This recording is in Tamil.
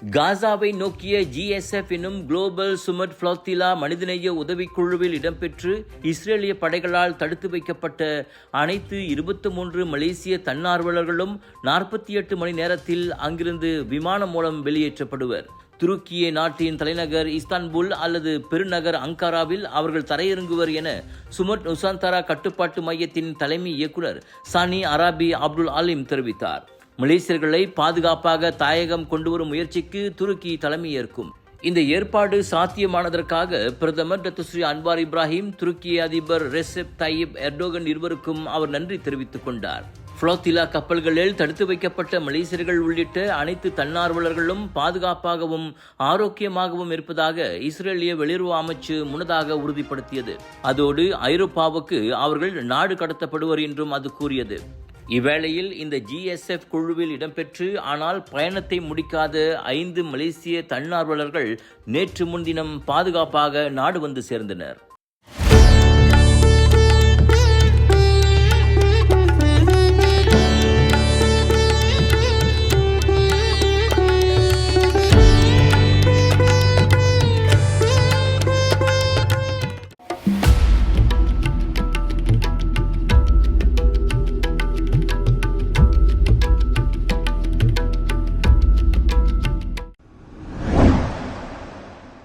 காசாவை நோக்கிய GSF என்னும் குளோபல் சுமட் ஃப்ளோத்திலா மனிதநேய உதவிக்குழுவில் இடம்பெற்று இஸ்ரேலிய படைகளால் தடுத்து வைக்கப்பட்ட அனைத்து 23 மலேசிய தன்னார்வலர்களும் 48 மணி நேரத்தில் அங்கிருந்து விமானம் மூலம் வெளியேற்றப்படுவர். துருக்கிய நாட்டின் தலைநகர் இஸ்தான்புல் அல்லது பெருநகர் அங்காராவில் அவர்கள் தரையிறங்குவர் என சுமட் நுசாந்தரா கட்டுப்பாட்டு மையத்தின் தலைமை இயக்குனர் சானி அராபி அப்துல் அலீம் தெரிவித்தார். மலேசியர்களை பாதுகாப்பாக தாயகம் கொண்டுவரும் முயற்சிக்கு துருக்கி தலைமையேற்கும். இந்த ஏற்பாடு சாத்தியமானதற்காக பிரதமர் டத்துஸ்ரீ அன்வார் இப்ராஹிம், துருக்கிய அதிபர் ரெசெப் தையிப் எர்டோகன் இருவருக்கும் அவர் நன்றி தெரிவித்துக் கொண்டார். ஃப்ளோத்திலா கப்பல்களில் தடுத்து வைக்கப்பட்ட மலேசியர்கள் உள்ளிட்ட அனைத்து தன்னார்வலர்களும் பாதுகாப்பாகவும் ஆரோக்கியமாகவும் இருப்பதாக இஸ்ரேலிய வெளியுறவு அமைச்சு முன்னதாக உறுதிப்படுத்தியது. அதோடு ஐரோப்பாவுக்கு அவர்கள் நாடு கடத்தப்படுவர் என்றும் அது கூறியது. இவ்வேளையில் இந்த GSF குழுவில் இடம்பெற்று ஆனால் பயணத்தை முடிக்காத 5 மலேசிய தன்னார்வலர்கள் நேற்று முன்தினம் பாதுகாப்பாக நாடு வந்து சேர்ந்தனர்.